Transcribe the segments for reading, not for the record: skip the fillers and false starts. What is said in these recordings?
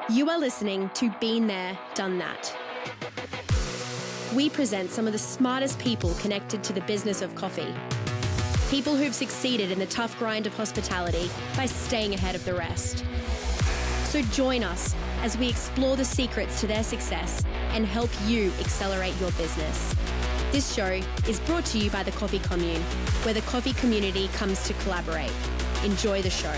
You are listening to Been There, Done That. We present some of the smartest people connected to the business of coffee. People who've succeeded in the tough grind of hospitality by staying ahead of the rest. So join us as we explore the secrets to their success and help you accelerate your business. This show is brought to you by the Coffee Commune, where the coffee community comes to collaborate. Enjoy the show.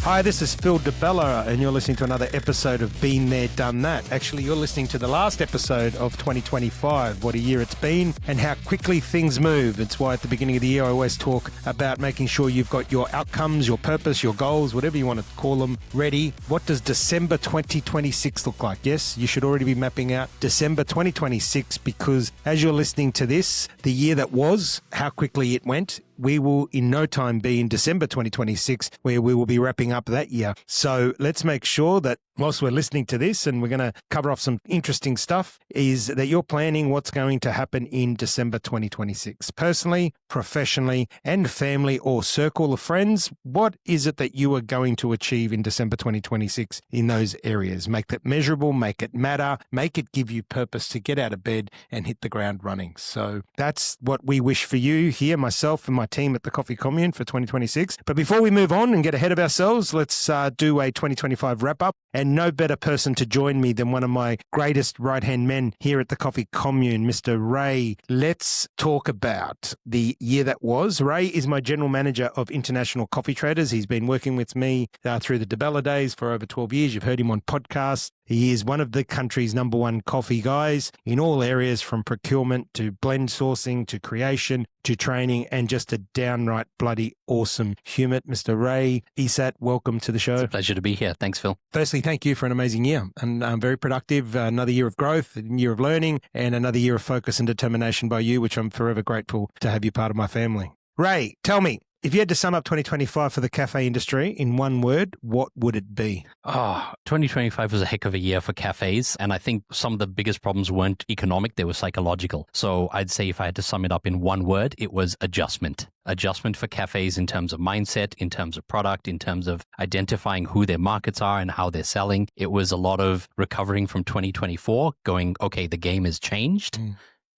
Hi, this is Phillip Di Bella, and you're listening to another episode of Been There, Done That. Actually, you're listening to the last episode of 2025. What a year it's been and how quickly things move. It's why at the beginning of the year I always talk about making sure you've got your outcomes, your purpose, your goals, whatever you want to call them, ready. What does December 2026 look like? Yes, you should already be mapping out December 2026 because as you're listening to this, the year that was, how quickly it went, we will in no time be in December 2026 where we will be wrapping up that year. So let's make sure that whilst we're listening to this, and we're going to cover off some interesting stuff, is that you're planning what's going to happen in December 2026. Personally, professionally, and family or circle of friends, what is it that you are going to achieve in December 2026 in those areas? Make that measurable, make it matter, make it give you purpose to get out of bed and hit the ground running. So that's what we wish for you here, myself and my team at the Coffee Commune for 2026. But before we move on and get ahead of ourselves, let's do a 2025 wrap-up. And no better person to join me than one of my greatest right-hand men here at the Coffee Commune, Mr. Ray. Let's talk about the year that was. Ray is my general manager of international coffee traders. He's been working with me through the Di Bella days for over 12 years. You've heard him on podcasts. He is one of the country's number one coffee guys in all areas from procurement to blend sourcing to creation to training and just a downright bloody awesome human. Mr. Ray Esat, welcome to the show. It's a pleasure to be here. Thanks, Phil. Firstly, thank you for an amazing year and very productive, another year of growth, a year of learning and another year of focus and determination by you, which I'm forever grateful to have you part of my family. Ray, tell me, if you had to sum up 2025 for the cafe industry in one word, what would it be? 2025 was a heck of a year for cafes. And I think some of the biggest problems weren't economic, they were psychological. So I'd say if I had to sum it up in one word, it was adjustment. Adjustment for cafes in terms of mindset, in terms of product, in terms of identifying who their markets are and how they're selling. It was a lot of recovering from 2024, going, okay, the game has changed.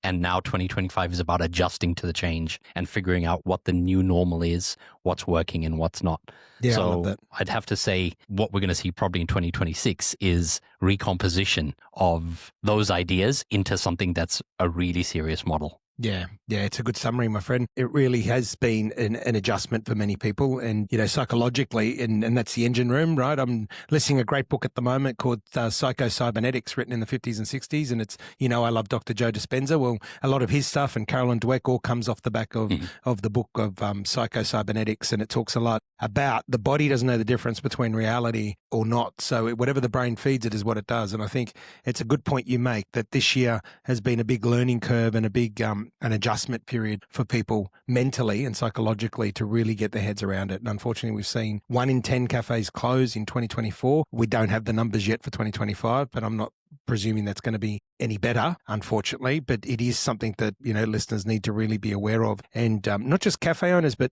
And now 2025 is about adjusting to the change and figuring out what the new normal is, what's working and what's not. Yeah, I love that. I'd have to say what we're going to see probably in 2026 is recomposition of those ideas into something that's a really serious model. Yeah, it's a good summary, my friend. It really has been an adjustment for many people and, psychologically, and that's the engine room, right? I'm listening to a great book at the moment called Psycho-Cybernetics, written in the 50s and 60s. And it's, I love Dr. Joe Dispenza. Well, a lot of his stuff and Carolyn Dweck all comes off the back of the book of Psycho-Cybernetics. And it talks a lot about the body doesn't know the difference between reality or not. So whatever the brain feeds it is what it does. And I think it's a good point you make that this year has been a big learning curve and a big an adjustment period for people mentally and psychologically to really get their heads around it. And unfortunately, we've seen 1 in 10 cafes close in 2024. We don't have the numbers yet for 2025, but I'm not presuming that's going to be any better, unfortunately, but it is something that, listeners need to really be aware of. And not just cafe owners, but,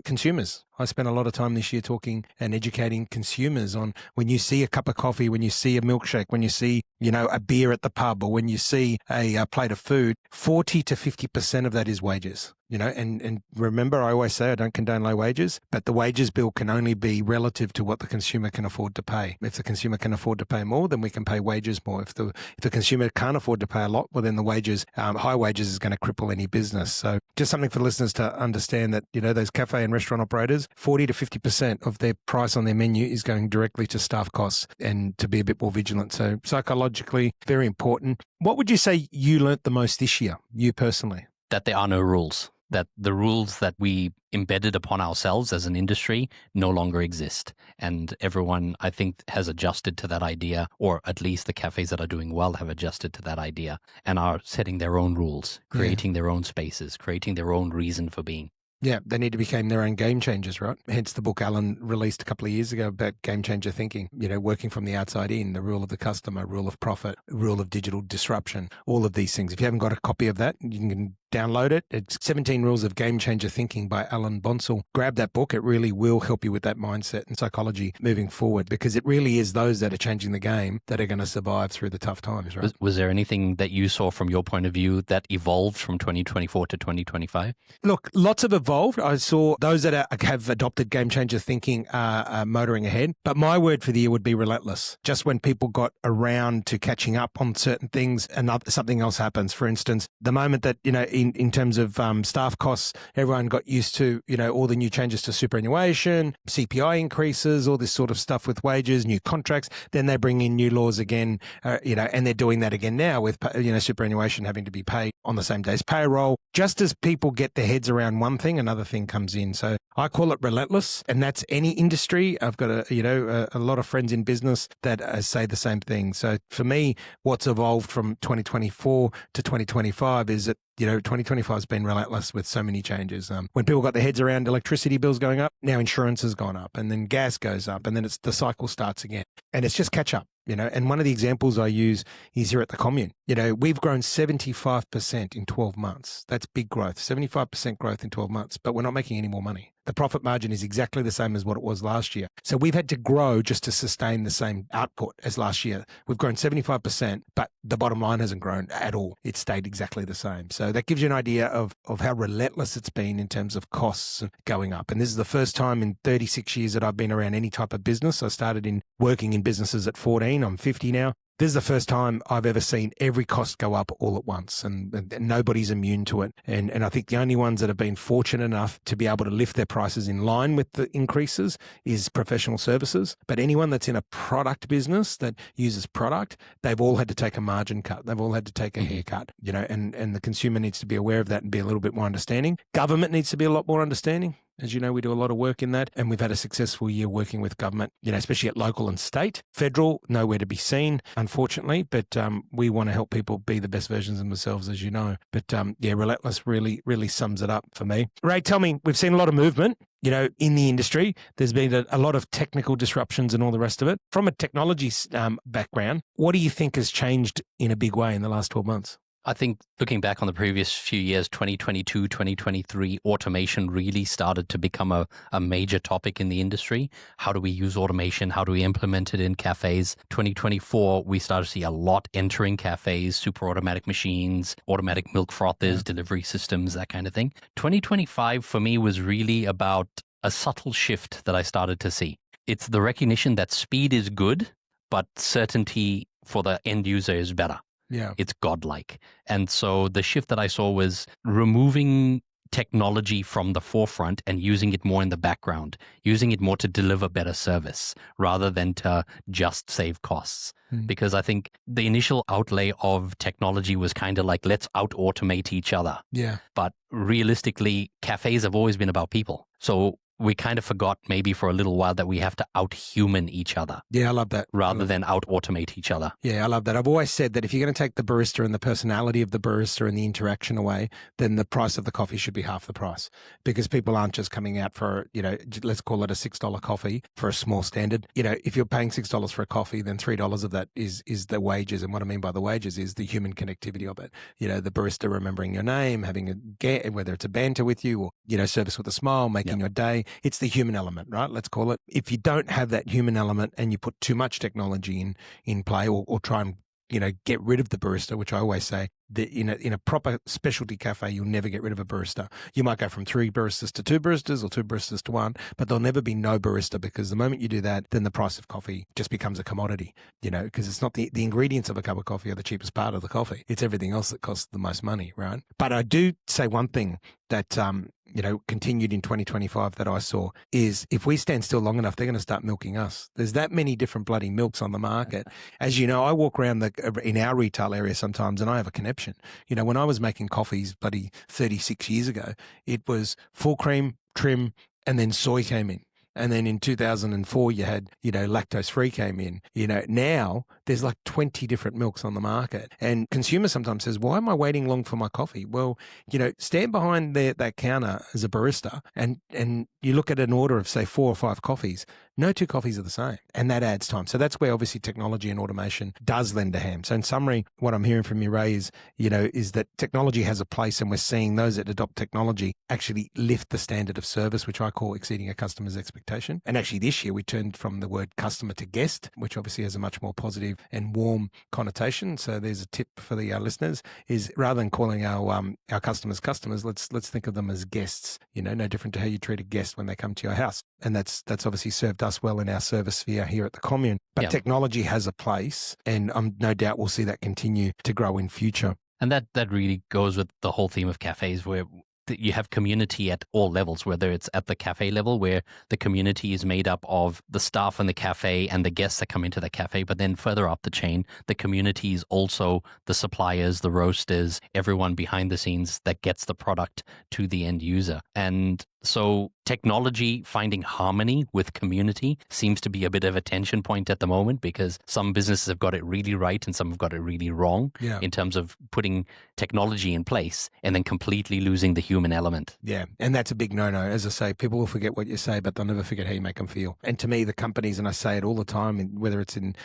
consumers. I spent a lot of time this year talking and educating consumers on when you see a cup of coffee, when you see a milkshake, when you see, a beer at the pub, or when you see a plate of food, 40 to 50% of that is wages. And remember, I always say I don't condone low wages, but the wages bill can only be relative to what the consumer can afford to pay. If the consumer can afford to pay more, then we can pay wages more. If the consumer can't afford to pay a lot, well, then the wages, high wages is going to cripple any business. So just something for listeners to understand that, those cafe and restaurant operators, 40 to 50% of their price on their menu is going directly to staff costs and to be a bit more vigilant. So psychologically, very important. What would you say you learnt the most this year, you personally? That there are no rules. That the rules that we embedded upon ourselves as an industry no longer exist. And everyone, I think, has adjusted to that idea, or at least the cafes that are doing well have adjusted to that idea and are setting their own rules, creating their own spaces, creating their own reason for being. Yeah, they need to become their own game changers, right? Hence the book Alan released a couple of years ago about game changer thinking, working from the outside in, the rule of the customer, rule of profit, rule of digital disruption, all of these things. If you haven't got a copy of that, you can download it. It's 17 Rules of Game Changer Thinking by Alan Bonsall. Grab that book. It really will help you with that mindset and psychology moving forward, because it really is those that are changing the game that are going to survive through the tough times, right? Was there anything that you saw from your point of view that evolved from 2024 to 2025? Look, lots have evolved. I saw those that have adopted game changer thinking are motoring ahead. But my word for the year would be relentless. Just when people got around to catching up on certain things, something else happens. For instance, the moment that, in terms of staff costs, everyone got used to, all the new changes to superannuation, CPI increases, all this sort of stuff with wages, new contracts. Then they bring in new laws again, and they're doing that again now with, superannuation having to be paid on the same day's payroll. Just as people get their heads around one thing, another thing comes in. So I call it relentless, and that's any industry. I've got a lot of friends in business that say the same thing. So for me, what's evolved from 2024 to 2025 is that 2025 has been relentless with so many changes. When people got their heads around electricity bills going up, now insurance has gone up, and then gas goes up, and then the cycle starts again. And it's just catch up, and one of the examples I use is here at the Commune. We've grown 75% in 12 months. That's big growth, 75% growth in 12 months, but we're not making any more money. The profit margin is exactly the same as what it was last year. So we've had to grow just to sustain the same output as last year. We've grown 75%, but the bottom line hasn't grown at all. It's stayed exactly the same. So that gives you an idea of how relentless it's been in terms of costs going up. And this is the first time in 36 years that I've been around any type of business. I started working in businesses at 14. I'm 50 now. This is the first time I've ever seen every cost go up all at once, and nobody's immune to it. And I think the only ones that have been fortunate enough to be able to lift their prices in line with the increases is professional services. But anyone that's in a product business that uses product, they've all had to take a margin cut. They've all had to take a haircut, and the consumer needs to be aware of that and be a little bit more understanding. Government needs to be a lot more understanding. As you know, we do a lot of work in that, and we've had a successful year working with government, especially at local and state. Federal, nowhere to be seen, unfortunately, but we want to help people be the best versions of themselves, as you know. But relentless really, really sums it up for me. Ray, tell me, we've seen a lot of movement, in the industry. There's been a lot of technical disruptions and all the rest of it. From a technology background, what do you think has changed in a big way in the last 12 months? I think looking back on the previous few years, 2022, 2023, automation really started to become a major topic in the industry. How do we use automation? How do we implement it in cafes? 2024, we started to see a lot entering cafes, super automatic machines, automatic milk frothers, delivery systems, that kind of thing. 2025 for me was really about a subtle shift that I started to see. It's the recognition that speed is good, but certainty for the end user is better. Yeah. It's godlike. And so the shift that I saw was removing technology from the forefront and using it more in the background, using it more to deliver better service rather than to just save costs. Because I think the initial outlay of technology was kind of like, let's out-automate each other. Yeah. But realistically, cafes have always been about people. So we kind of forgot maybe for a little while that we have to out-human each other. Yeah, I love that. Rather than out-automate each other. Yeah, I love that. I've always said that if you're going to take the barista and the personality of the barista and the interaction away, then the price of the coffee should be half the price, because people aren't just coming out for, let's call it a $6 coffee for a small standard. If you're paying $6 for a coffee, then $3 of that is the wages. And what I mean by the wages is the human connectivity of it. The barista remembering your name, having whether it's a banter with you or, service with a smile, making your day. It's the human element, right? Let's call it. If you don't have that human element and you put too much technology in play or try and, get rid of the barista, which I always say that in a proper specialty cafe, you'll never get rid of a barista. You might go from 3 baristas to 2 baristas or 2 baristas to 1, but there'll never be no barista, because the moment you do that, then the price of coffee just becomes a commodity, because it's not the ingredients of a cup of coffee are the cheapest part of the coffee. It's everything else that costs the most money, right? But I do say one thing that, continued in 2025 that I saw is, if we stand still long enough, they're going to start milking us. There's that many different bloody milks on the market. As you know, I walk around in our retail area sometimes and I have a connection. When I was making coffees bloody 36 years ago, it was full cream, trim, and then soy came in. And then in 2004, you had, lactose-free came in. Now there's like 20 different milks on the market. And consumer sometimes says, why am I waiting long for my coffee? Well, stand behind that counter as a barista and you look at an order of, say, 4 or 5 coffees. No two coffees are the same, and that adds time. So that's where obviously technology and automation does lend a hand. So in summary, what I'm hearing from you, Ray, is that technology has a place, and we're seeing those that adopt technology actually lift the standard of service, which I call exceeding a customer's expectation. And actually this year we turned from the word customer to guest, which obviously has a much more positive and warm connotation. So there's a tip for the listeners, is rather than calling our customers, let's think of them as guests, no different to how you treat a guest when they come to your house. And that's obviously served us well in our service sphere here at the Commune. But technology has a place, and no doubt we'll see that continue to grow in future. And that really goes with the whole theme of cafes, where you have community at all levels, whether it's at the cafe level, where the community is made up of the staff in the cafe and the guests that come into the cafe. But then further up the chain, the community is also the suppliers, the roasters, everyone behind the scenes that gets the product to the end user. And so technology finding harmony with community seems to be a bit of a tension point at the moment, because some businesses have got it really right and some have got it really wrong in terms of putting technology in place and then completely losing the human element. Yeah, and that's a big no-no. As I say, people will forget what you say, but they'll never forget how you make them feel. And to me, the companies, and I say it all the time, whether it's in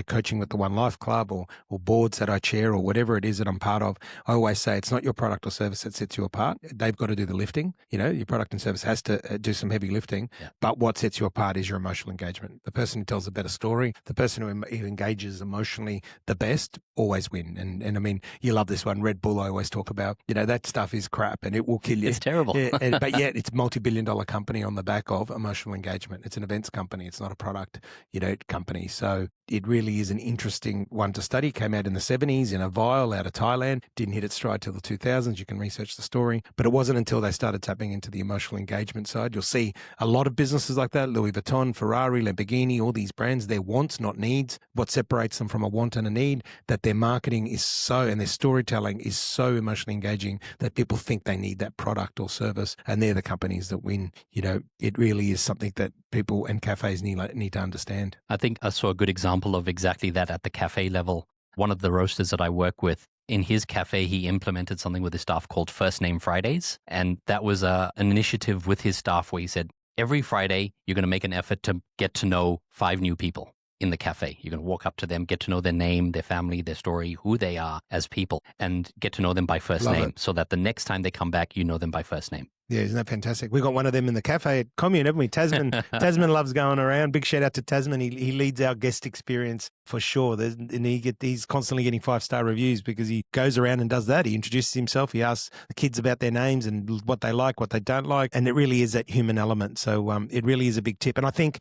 coaching with the One Life Club or boards that I chair or whatever it is that I'm part of, I always say it's not your product or service that sets you apart. They've got to do the lifting. Your product and service has to do some heavy lifting, but what sets you apart is your emotional engagement. The person who tells a better story, the person who engages emotionally the best, always win. And I mean, you love this one, Red Bull. I always talk about, that stuff is crap and it will kill you. It's terrible. But yet it's a multi-billion-dollar company on the back of emotional engagement. It's an events company. It's not a product, company. So it really is an interesting one to study. Came out in the 70s in a vial out of Thailand. Didn't hit its stride till the 2000s. You can research the story. But it wasn't until they started tapping into the emotional engagement side. You'll see a lot of businesses like that, Louis Vuitton, Ferrari, Lamborghini, all these brands, they're wants, not needs. What separates them from a want and a need, that their marketing is so, and their storytelling is so emotionally engaging that people think they need that product or service, and they're the companies that win. It really is something that people and cafes need to understand. I think I saw a good example of exactly that at the cafe level. One of the roasters that I work with, in his cafe, he implemented something with his staff called First Name Fridays. And that was an initiative with his staff where he said, every Friday, you're going to make an effort to get to know 5 new people in the cafe. You're going to walk up to them, get to know their name, their family, their story, who they are as people, and get to know them by first name so that the next time they come back, you know them by first name. Yeah, isn't that fantastic? We got one of them in the cafe at Commune, haven't we? Tasman loves going around. Big shout out to Tasman. He leads our guest experience for sure. And he's constantly getting 5-star reviews because he goes around and does that. He introduces himself. He asks the kids about their names and what they like, what they don't like. And it really is that human element. So it really is a big tip. And I think,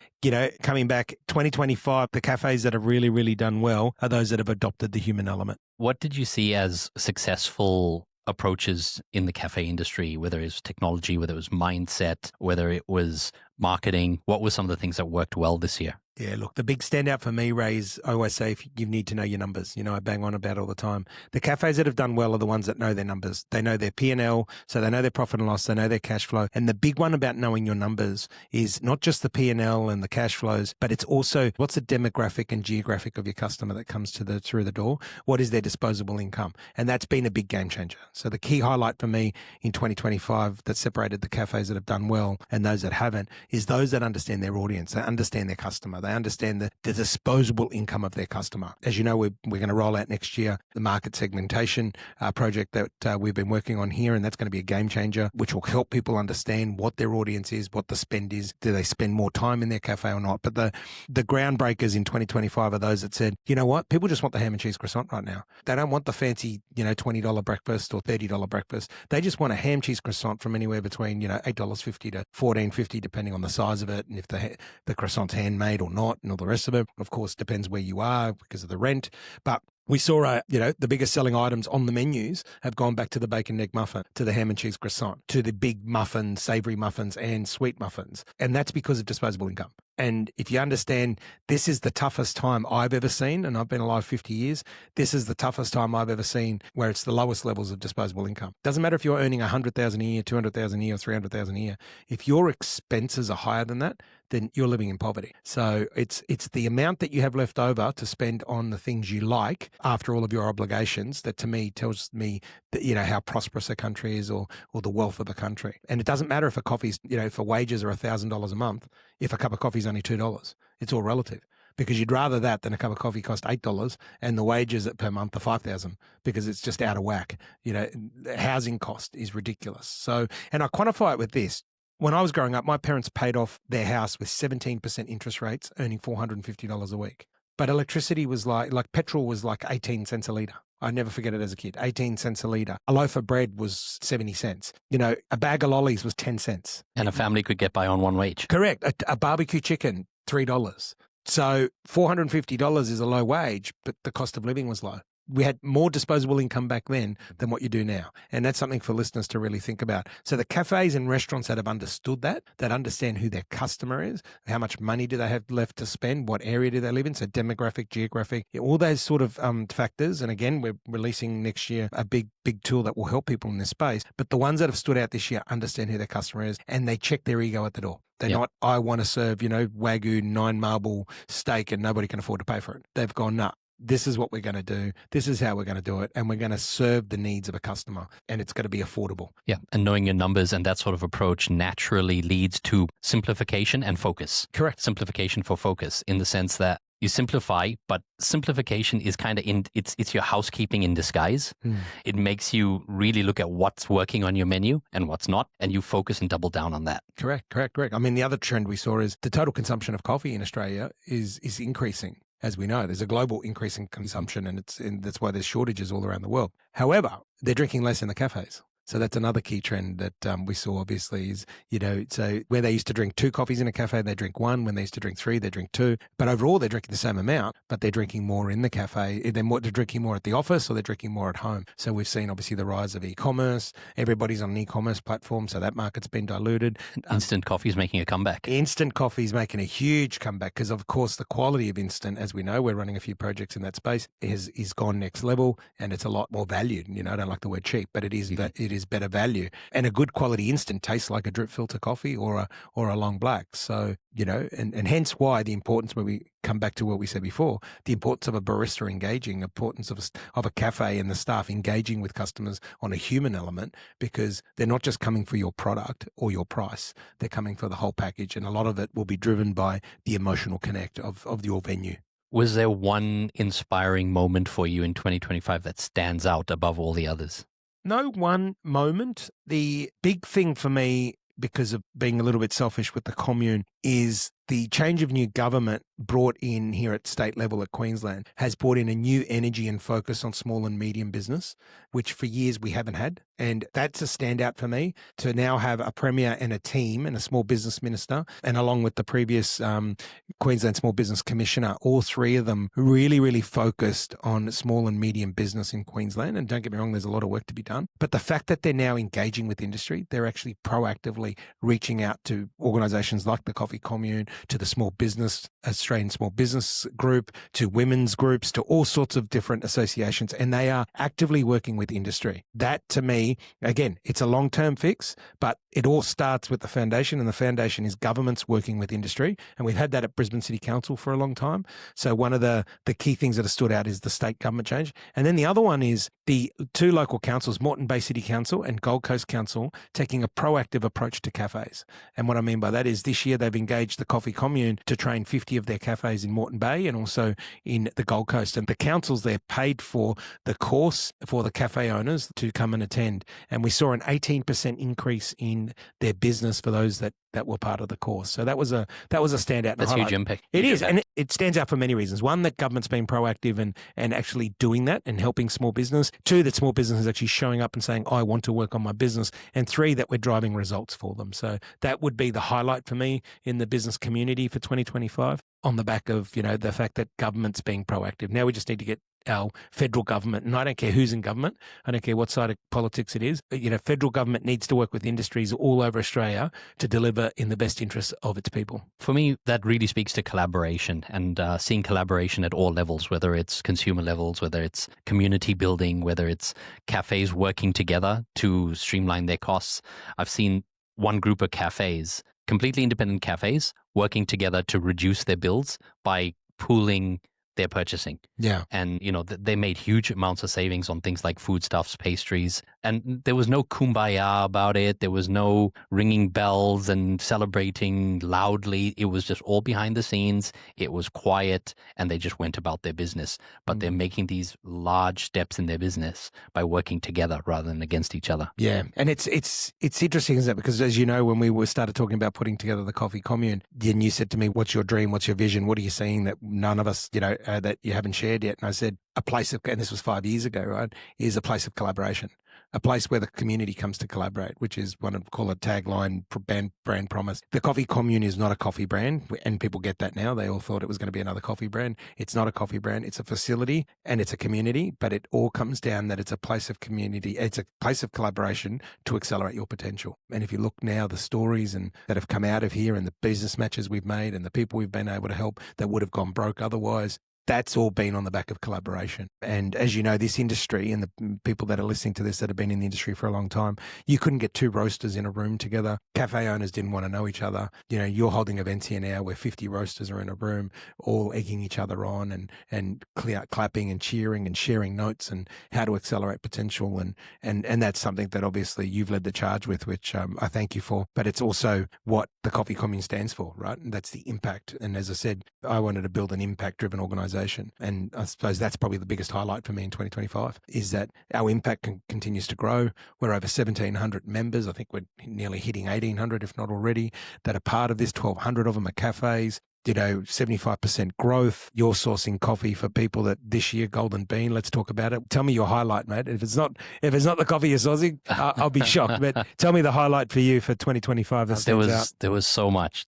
coming back 2025, the cafes that have really, really done well are those that have adopted the human element. What did you see as successful approaches in the cafe industry, whether it was technology, whether it was mindset, whether it was marketing? What were some of the things that worked well this year? Yeah, look, the big standout for me, Ray, is I always say you need to know your numbers. I bang on about it all the time. The cafes that have done well are the ones that know their numbers. They know their P&L, so they know their profit and loss, they know their cash flow. And the big one about knowing your numbers is not just the P&L and the cash flows, but it's also what's the demographic and geographic of your customer that comes through the door? What is their disposable income? And that's been a big game changer. So the key highlight for me in 2025 that separated the cafes that have done well and those that haven't is those that understand their audience, they understand their customer. They understand the disposable income of their customer. As you know, we're going to roll out next year the market segmentation project that we've been working on here, and that's going to be a game changer, which will help people understand what their audience is, what the spend is. Do they spend more time in their cafe or not? But the groundbreakers in 2025 are those that said, you know what, people just want the ham and cheese croissant right now. They don't want the fancy, $20 breakfast or $30 breakfast. They just want a ham cheese croissant from anywhere between, $8.50 to $14.50, depending on the size of it and if the croissant's handmade or not and all the rest of it. Of course, depends where you are because of the rent. But we saw, the biggest selling items on the menus have gone back to the bacon egg muffin, to the ham and cheese croissant, to the big muffins, savoury muffins and sweet muffins. And that's because of disposable income. And if you understand, this is the toughest time I've ever seen, and I've been alive 50 years, this is the toughest time I've ever seen where it's the lowest levels of disposable income. Doesn't matter if you're earning $100,000 a year, $200,000 a year, $300,000 a year. If your expenses are higher than that, then you're living in poverty. So it's the amount that you have left over to spend on the things you like after all of your obligations that to me tells me that, how prosperous a country is or the wealth of a country. And it doesn't matter if a coffee's, for wages are $1,000 a month. if a cup of coffee is only $2. It's all relative, because you'd rather that than a cup of coffee cost $8 and the wages per month are $5,000, because it's just out of whack. The housing cost is ridiculous. So, and I quantify it with this. When I was growing up, my parents paid off their house with 17% interest rates, earning $450 a week. But electricity was like petrol was like 18 cents a litre. I never forget it as a kid, 18 cents a litre. A loaf of bread was 70 cents. A bag of lollies was 10 cents. And a family could get by on one wage. Correct. A barbecue chicken, $3. So $450 is a low wage, but the cost of living was low. We had more disposable income back then than what you do now. And that's something for listeners to really think about. So the cafes and restaurants that have understood that understand who their customer is, how much money do they have left to spend, what area do they live in, so demographic, geographic, all those sort of factors. And again, we're releasing next year a big tool that will help people in this space. But the ones that have stood out this year understand who their customer is, and they check their ego at the door. They're not, I want to serve, Wagyu 9 marble steak and nobody can afford to pay for it. They've gone, nah. This is what we're going to do. This is how we're going to do it. And we're going to serve the needs of a customer, and it's going to be affordable. Yeah. And knowing your numbers and that sort of approach naturally leads to simplification and focus. Correct. Simplification for focus, in the sense that you simplify, but simplification is kind of it's your housekeeping in disguise. It makes you really look at what's working on your menu and what's not, and you focus and double down on that. Correct. I mean, the other trend we saw is the total consumption of coffee in Australia is increasing. As we know, there's a global increase in consumption, and that's why there's shortages all around the world. However, they're drinking less in the cafes. So that's another key trend that we saw, obviously, is, so where they used to drink 2 coffees in a cafe, they drink 1. When they used to drink 3, they drink 2. But overall, they're drinking the same amount, but they're drinking more in the cafe. They're drinking more at the office, or they're drinking more at home. So we've seen, obviously, the rise of e-commerce. Everybody's on an e-commerce platform, so that market's been diluted. Instant coffee is making a comeback. Instant coffee is making a huge comeback because, of course, the quality of instant, as we know, we're running a few projects in that space, is gone next level, and it's a lot more valued. I don't like the word cheap, but it is better value. And a good quality instant tastes like a drip filter coffee or a long black. So, and hence why the importance, when we come back to what we said before, the importance of a barista engaging, the importance of a cafe and the staff engaging with customers on a human element, because they're not just coming for your product or your price, they're coming for the whole package. And a lot of it will be driven by the emotional connect of your venue. Was there one inspiring moment for you in 2025 that stands out above all the others? No one moment. The big thing for me, because of being a little bit selfish with the Commune, is the change of new government brought in here at state level at Queensland has brought in a new energy and focus on small and medium business, which for years we haven't had. And that's a standout for me, to now have a premier and a team and a small business minister, and along with the previous Queensland Small Business Commissioner, all 3 of them really, really focused on small and medium business in Queensland. And don't get me wrong, there's a lot of work to be done. But the fact that they're now engaging with industry, they're actually proactively reaching out to organisations like the Coffee Commune, to the Australian Small Business Group, to women's groups, to all sorts of different associations, and they are actively working with industry. That, to me, again, it's a long-term fix, but it all starts with the foundation, and the foundation is governments working with industry. And we've had that at Brisbane City Council for a long time. So one of the key things that have stood out is the state government change. And then the other one is the 2 local councils, Moreton Bay City Council and Gold Coast Council, taking a proactive approach to cafes. And what I mean by that is this year they've engaged the Coffee Commune to train 50 of their cafes in Moreton Bay and also in the Gold Coast. And the councils there paid for the course for the cafe owners to come and attend. And we saw an 18% increase in their business for those that were part of the course. So that was a standout. That's huge impact. It is, and it stands out for many reasons. One, that government's been proactive and actually doing that and helping small business. 2, that small business is actually showing up and saying, I want to work on my business. And 3, that we're driving results for them. So that would be the highlight for me in the business community for 2025, on the back of, the fact that government's being proactive. Now we just need to get our federal government, and I don't care who's in government, I don't care what side of politics it is, federal government needs to work with industries all over Australia to deliver in the best interest of its people. For me, that really speaks to collaboration, and seeing collaboration at all levels, whether it's consumer levels, whether it's community building, whether it's cafes working together to streamline their costs. I've seen one group of cafes, completely independent cafes, working together to reduce their bills by pooling their purchasing. Yeah. And, they made huge amounts of savings on things like foodstuffs, pastries, And there was no kumbaya about it. There was no ringing bells and celebrating loudly. It was just all behind the scenes. It was quiet, and they just went about their business. But they're making these large steps in their business by working together rather than against each other. Yeah, and it's interesting, isn't it? Because as you know, when we started talking about putting together the Coffee Commune, then you said to me, "What's your dream? What's your vision? What are you seeing that none of us, that you haven't shared yet?" And I said, "A place of," and this was 5 years ago, right? Is a place of collaboration. A place where the community comes to collaborate, which is one of call it tagline brand promise. The Coffee Commune is not a coffee brand, and people get that now. They all thought it was going to be another coffee brand. It's not a coffee brand. It's a facility and it's a community, but it all comes down that it's a place of community. It's a place of collaboration to accelerate your potential. And if you look now, the stories that have come out of here and the business matches we've made and the people we've been able to help that would have gone broke otherwise, that's all been on the back of collaboration. And as you know, this industry and the people that are listening to this that have been in the industry for a long time, you couldn't get two roasters in a room together. Cafe owners didn't want to know each other. You're holding events here now where 50 roasters are in a room, all egging each other on and clapping and cheering and sharing notes and how to accelerate potential. And that's something that obviously you've led the charge with, which I thank you for. But it's also what the Coffee Commune stands for, right? And that's the impact. And as I said, I wanted to build an impact-driven organization. And I suppose that's probably the biggest highlight for me in 2025 is that our impact continues to grow. We're over 1,700 members. I think we're nearly hitting 1,800, if not already, that are part of this. 1,200 of them are cafes. 75% growth. You're sourcing coffee for people that this year, Golden Bean. Let's talk about it. Tell me your highlight, mate. If it's not the coffee you're sourcing, I'll be shocked. But tell me the highlight for you for 2025. There was so much.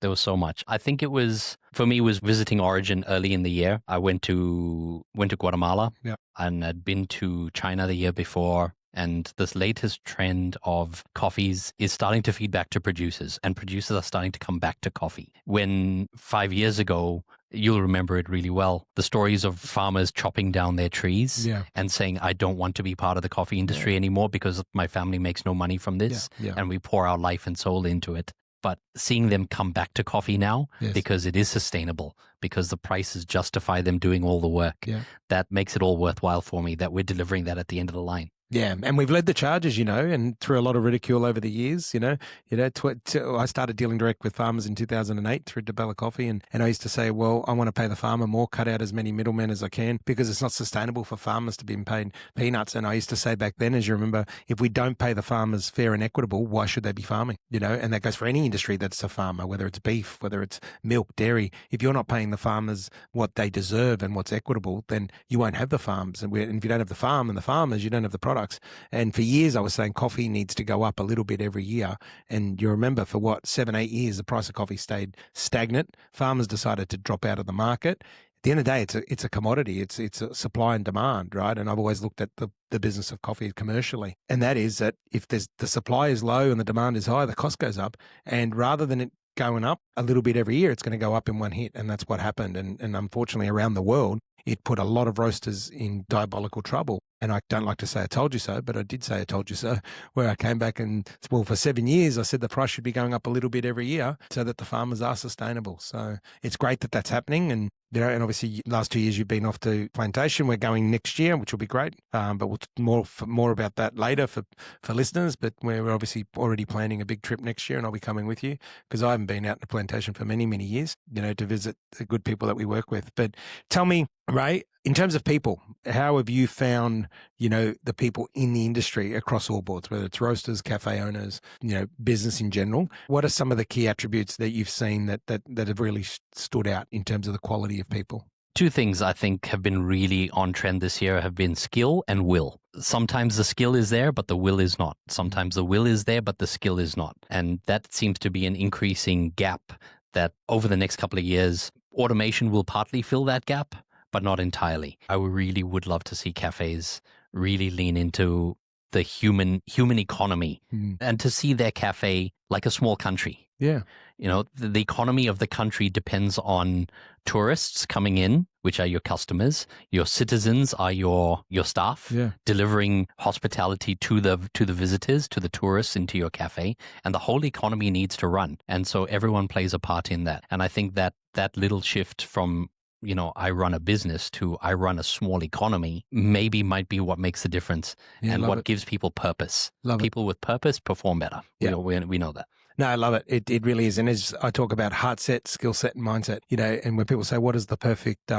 I think it was, for me, was visiting Origin early in the year. I went to Guatemala, and I'd been to China the year before. And this latest trend of coffees is starting to feed back to producers, and producers are starting to come back to coffee. When 5 years ago, you'll remember it really well, the stories of farmers chopping down their trees and saying, I don't want to be part of the coffee industry anymore because my family makes no money from this, and we pour our life and soul into it. But seeing them come back to coffee now because it is sustainable, because the prices justify them doing all the work, that makes it all worthwhile for me that we're delivering that at the end of the line. Yeah, and we've led the charges, and through a lot of ridicule over the years, I started dealing direct with farmers in 2008 through Di Bella Coffee, and I used to say, well, I want to pay the farmer more, cut out as many middlemen as I can, because it's not sustainable for farmers to be paid peanuts. And I used to say back then, as you remember, if we don't pay the farmers fair and equitable, why should they be farming? And that goes for any industry that's a farmer, whether it's beef, whether it's milk, dairy. If you're not paying the farmers what they deserve and what's equitable, then you won't have the farms. And if you don't have the farm and the farmers, you don't have the products. And for years, I was saying coffee needs to go up a little bit every year. And you remember for 7-8 years, the price of coffee stayed stagnant. Farmers decided to drop out of the market. At the end of the day, it's a commodity. It's a supply and demand, right? And I've always looked at the business of coffee commercially. And that is that if the supply is low and the demand is high, the cost goes up. And rather than it going up a little bit every year, it's going to go up in one hit. And that's what happened. And unfortunately, around the world, it put a lot of roasters in diabolical trouble. And I don't like to say I told you so, but I did say I told you so, where I came back and, for 7 years, I said the price should be going up a little bit every year so that the farmers are sustainable. So it's great that that's happening. And and obviously last 2 years you've been off to plantation. We're going next year, which will be great. But we'll more about that later for listeners. But we're obviously already planning a big trip next year, and I'll be coming with you because I haven't been out in the plantation for many, many years, to visit the good people that we work with. But tell me, Ray, in terms of people, how have you found, the people in the industry across all boards, whether it's roasters, cafe owners, business in general? What are some of the key attributes that you've seen that have really stood out in terms of the quality of people? Two things I think have been really on trend this year have been skill and will. Sometimes the skill is there, but the will is not. Sometimes the will is there, but the skill is not. And that seems to be an increasing gap that over the next couple of years, automation will partly fill that gap, but not entirely. I really would love to see cafes really lean into the human economy and to see their cafe like a small country. Yeah. The economy of the country depends on tourists coming in, which are your customers. Your citizens are your staff, delivering hospitality to the visitors, to the tourists into your cafe. And the whole economy needs to run. And so everyone plays a part in that. And I think that little shift from I run a business to I run a small economy maybe might be what makes the difference and what gives people purpose. People with purpose perform better. Yeah. We know that. No, I love it. It really is. And as I talk about heart set, skill set, and mindset, and when people say, what does the perfect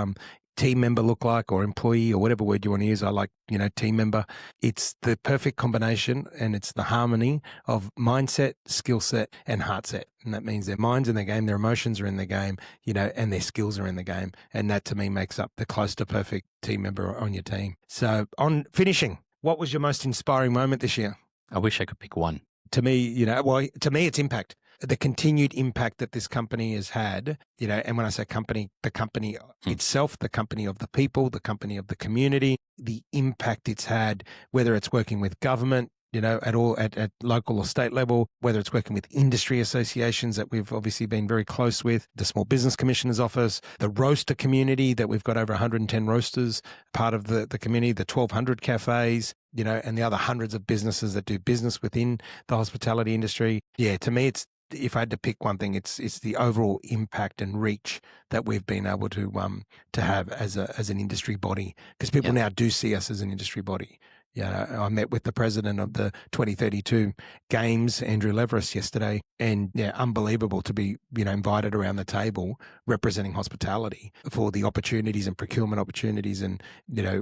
team member look like, or employee, or whatever word you want to use, I like, team member. It's the perfect combination, and it's the harmony of mindset, skill set, and heart set. And that means their minds in the game, their emotions are in the game, and their skills are in the game. And that to me makes up the close to perfect team member on your team. So on finishing, what was your most inspiring moment this year? I wish I could pick one. To me, to me, it's impact. The continued impact that this company has had, and when I say company, the company itself, the company of the people, the company of the community, the impact it's had, whether it's working with government, at local or state level, whether it's working with industry associations that we've obviously been very close with, the Small Business Commissioner's Office, the roaster community that we've got over 110 roasters, part of the community, the 1,200 cafes, and the other hundreds of businesses that do business within the hospitality industry. Yeah, to me, if I had to pick one thing, it's the overall impact and reach that we've been able to have as an industry body, because people now do see us as an industry body. I met with the president of the 2032 Games, Andrew Leverous, yesterday, and unbelievable to be invited around the table representing hospitality for the opportunities and procurement opportunities and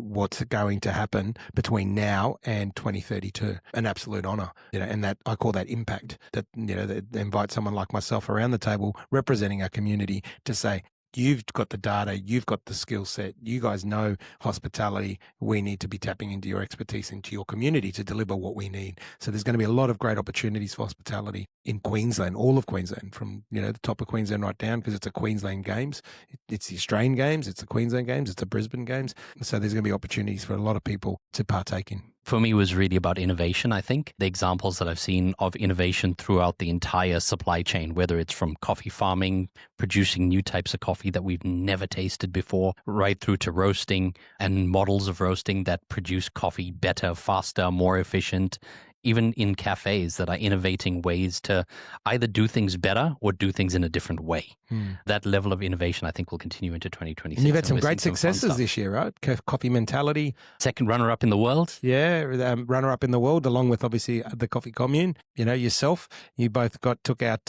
what's going to happen between now and 2032. An absolute honour, and that I call that impact. That that invite someone like myself around the table representing our community to say, you've got the data, you've got the skill set, you guys know hospitality. We need to be tapping into your expertise, into your community to deliver what we need. So there's going to be a lot of great opportunities for hospitality in Queensland, all of Queensland, from the top of Queensland right down, because it's a Queensland Games. It's the Australian Games, it's the Queensland Games, it's the Brisbane Games. So there's going to be opportunities for a lot of people to partake in. For me, it was really about innovation, I think. The examples that I've seen of innovation throughout the entire supply chain, whether it's from coffee farming, producing new types of coffee that we've never tasted before, right through to roasting and models of roasting that produce coffee better, faster, more efficient, even in cafes that are innovating ways to either do things better or do things in a different way. That level of innovation, I think, will continue into 2026. And you've had some great successes this year, right? Coffee Mentality. Second runner-up in the world. Yeah, runner-up in the world, along with obviously the Coffee Commune. Yourself, you both took out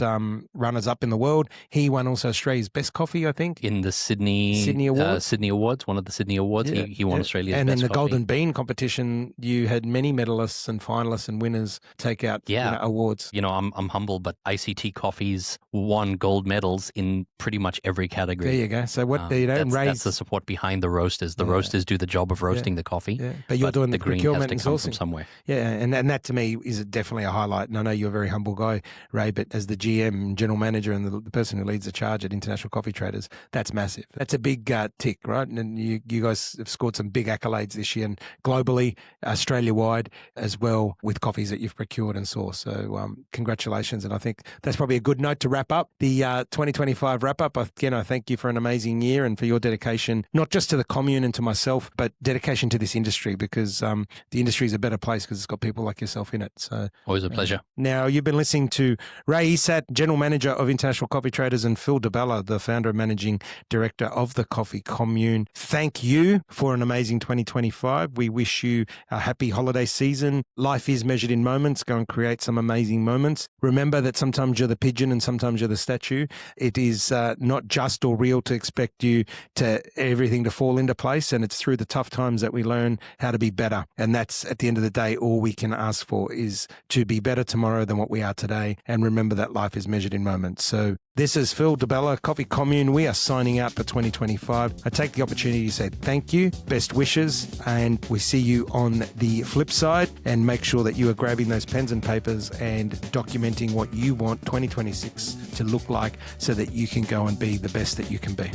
runners-up in the world. He won also Australia's best coffee, I think. In the Sydney Awards. Sydney Awards, one of the Sydney Awards. Yeah, he won Australia's best coffee. And then the Golden Bean competition, you had many medalists and finalists and winners take out awards. I'm humble, but ICT Coffees won gold medals in pretty much every category. There you go. So what that's the support behind the roasters. The roasters do the job of roasting the coffee. Yeah. But you're doing the procurement and sourcing from somewhere. Yeah, and that to me is definitely a highlight. And I know you're a very humble guy, Ray, but as the GM, general manager, and the person who leads the charge at International Coffee Traders, that's massive. That's a big tick, right? And you guys have scored some big accolades this year, and globally, Australia-wide as well, with coffees that you've procured and sourced. So congratulations. And I think that's probably a good note to wrap up the 2025 wrap-up. Again, I thank you for an amazing year and for your dedication, not just to the commune and to myself, but dedication to this industry, because the industry is a better place because it's got people like yourself in it. So always a pleasure. Now, you've been listening to Ray Esat, General Manager of International Coffee Traders, and Phil Di Bella, the Founder and Managing Director of the Coffee Commune. Thank you for an amazing 2025. We wish you a happy holiday season. Life is measured in moments. Go and create some amazing moments. Remember that sometimes you're the pigeon and sometimes you're the statue. It is not just or real to expect you to everything to fall into place, and it's through the tough times that we learn how to be better. And that's, at the end of the day, all we can ask for is to be better tomorrow than what we are today, and remember that life is measured in moments. So this is Phil Di Bella, Coffee Commune. We are signing out for 2025. I take the opportunity to say thank you, best wishes, and we see you on the flip side. And make sure that you are grabbing those pens and papers and documenting what you want 2026 to look like, so that you can go and be the best that you can be.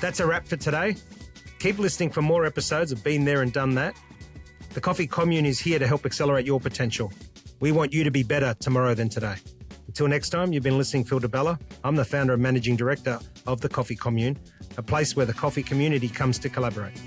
That's a wrap for today. Keep listening for more episodes of Been There and Done That. The Coffee Commune is here to help accelerate your potential. We want you to be better tomorrow than today. Until next time, you've been listening to Phil Di Bella. I'm the Founder and Managing Director of the Coffee Commune, a place where the coffee community comes to collaborate.